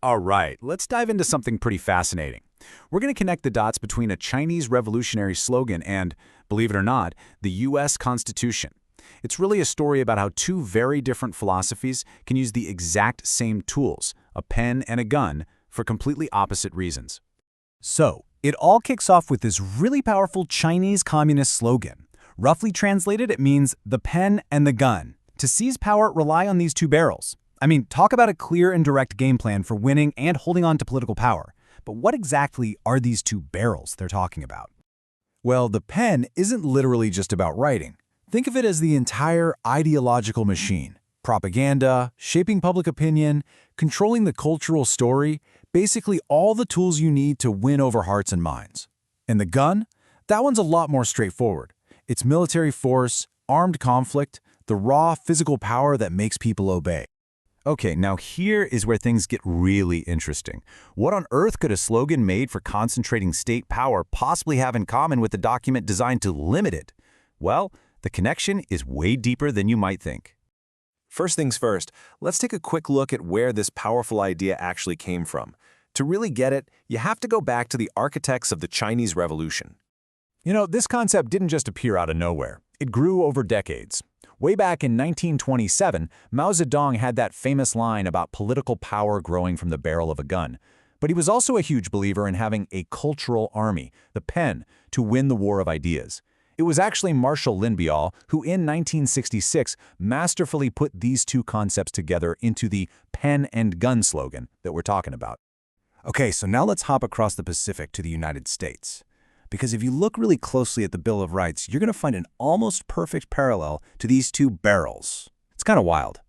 All right, let's dive into something pretty fascinating. We're going to connect the dots between a Chinese revolutionary slogan and, believe it or not, the U.S. Constitution. It's really a story about how two very different philosophies can use the exact same tools, a pen and a gun, for completely opposite reasons. So, it all kicks off with this really powerful Chinese communist slogan. Roughly translated, it means the pen and the gun. To seize power, rely on these two barrels. I mean, talk about a clear and direct game plan for winning and holding on to political power. But what exactly are these two barrels they're talking about? Well, the pen isn't literally just about writing. Think of it as the entire ideological machine. Propaganda, shaping public opinion, controlling the cultural story, basically all the tools you need to win over hearts and minds. And the gun? That one's a lot more straightforward. It's military force, armed conflict, the raw physical power that makes people obey. Okay, now here is where things get really interesting. What on earth could a slogan made for concentrating state power possibly have in common with a document designed to limit it? Well, the connection is way deeper than you might think. First things first, let's take a quick look at where this powerful idea actually came from. To really get it, you have to go back to the architects of the Chinese Revolution. You know, this concept didn't just appear out of nowhere. It grew over decades. Way back in 1927, Mao Zedong had that famous line about political power growing from the barrel of a gun. But he was also a huge believer in having a cultural army, the pen, to win the war of ideas. It was actually Marshall Lin-Biao who in 1966 masterfully put these two concepts together into the pen and gun slogan that we're talking about. Okay, so now let's hop across the Pacific to the United States. Because if you look really closely at the Bill of Rights, you're going to find an almost perfect parallel to these two barrels. It's kind of wild.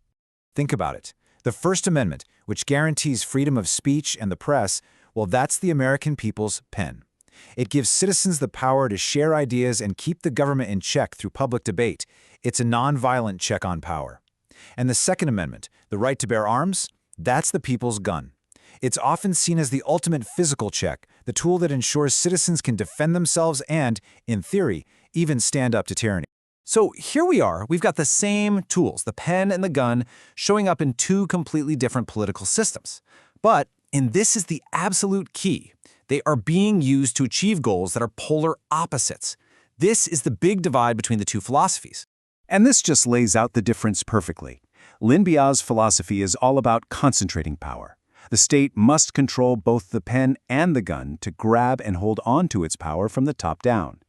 Think about it. The First Amendment, which guarantees freedom of speech and the press, well, that's the American people's pen. It gives citizens the power to share ideas and keep the government in check through public debate. It's a nonviolent check on power. And the Second Amendment, the right to bear arms, that's the people's gun. It's often seen as the ultimate physical check, the tool that ensures citizens can defend themselves and, in theory, even stand up to tyranny. So here we are, we've got the same tools, the pen and the gun, showing up in two completely different political systems. But, and this is the absolute key, they are being used to achieve goals that are polar opposites. This is the big divide between the two philosophies. And this just lays out the difference perfectly. Lin-Biao's philosophy is all about concentrating power. The state must control both the pen and the gun to grab and hold on to its power from the top down.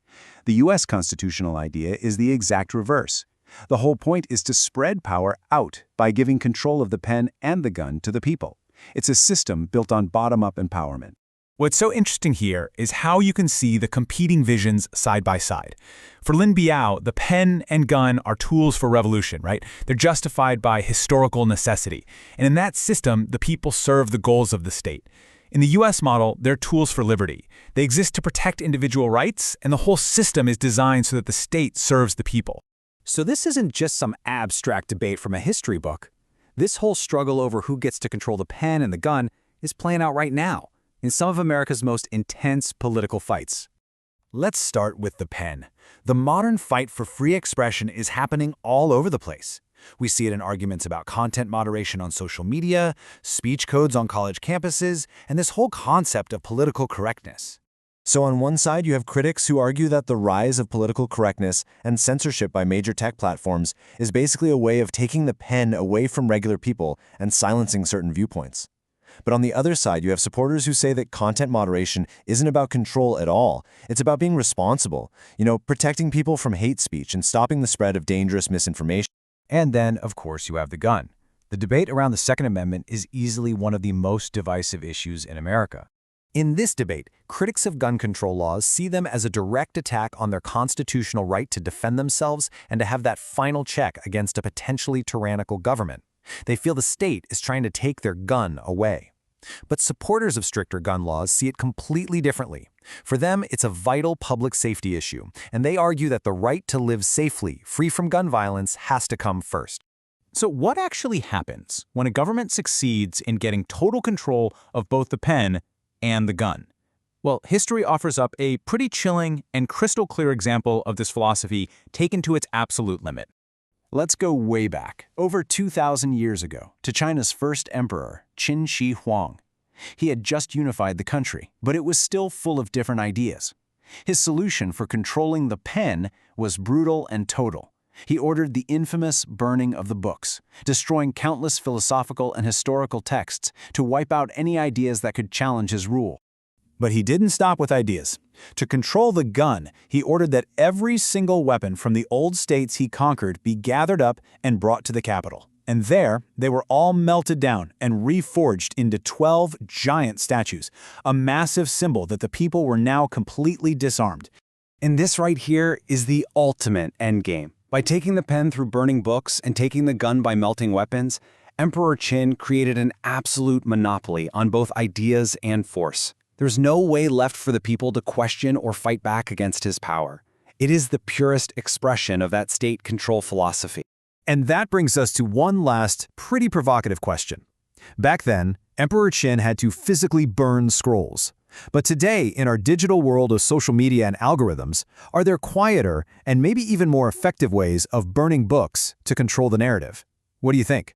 The U.S. constitutional idea is the exact reverse. The whole point is to spread power out by giving control of the pen and the gun to the people. It's a system built on bottom-up empowerment. What's so interesting here is how you can see the competing visions side by side. For Lin-Biao, the pen and gun are tools for revolution, right? They're justified by historical necessity. And in that system, the people serve the goals of the state. In the U.S. model, they're tools for liberty. They exist to protect individual rights, and the whole system is designed so that the state serves the people. So this isn't just some abstract debate from a history book. This whole struggle over who gets to control the pen and the gun is playing out right now in some of America's most intense political fights. Let's start with the pen. The modern fight for free expression is happening all over the place. We see it in arguments about content moderation on social media, speech codes on college campuses, and this whole concept of political correctness. So on one side, you have critics who argue that the rise of political correctness and censorship by major tech platforms is basically a way of taking the pen away from regular people and silencing certain viewpoints. But on the other side, you have supporters who say that content moderation isn't about control at all. It's about being responsible, protecting people from hate speech and stopping the spread of dangerous misinformation. And then, of course, you have the gun. The debate around the Second Amendment is easily one of the most divisive issues in America. In this debate, critics of gun control laws see them as a direct attack on their constitutional right to defend themselves and to have that final check against a potentially tyrannical government. They feel the state is trying to take their gun away. But supporters of stricter gun laws see it completely differently. For them, it's a vital public safety issue, and they argue that the right to live safely, free from gun violence, has to come first. So what actually happens when a government succeeds in getting total control of both the pen and the gun? Well, history offers up a pretty chilling and crystal clear example of this philosophy taken to its absolute limit. Let's go way back, over 2,000 years ago, to China's first emperor, Qin Shi Huang. He had just unified the country, but it was still full of different ideas. His solution for controlling the pen was brutal and total. He ordered the infamous burning of the books, destroying countless philosophical and historical texts to wipe out any ideas that could challenge his rule. But he didn't stop with ideas. To control the gun, he ordered that every single weapon from the old states he conquered be gathered up and brought to the capital. And there, they were all melted down and reforged into 12 giant statues, a massive symbol that the people were now completely disarmed. And this right here is the ultimate endgame. By taking the pen through burning books and taking the gun by melting weapons, Emperor Qin created an absolute monopoly on both ideas and force. There's no way left for the people to question or fight back against his power. It is the purest expression of that state control philosophy. And that brings us to one last, pretty provocative question. Back then, Emperor Qin had to physically burn scrolls. But today, in our digital world of social media and algorithms, are there quieter and maybe even more effective ways of burning books to control the narrative? What do you think?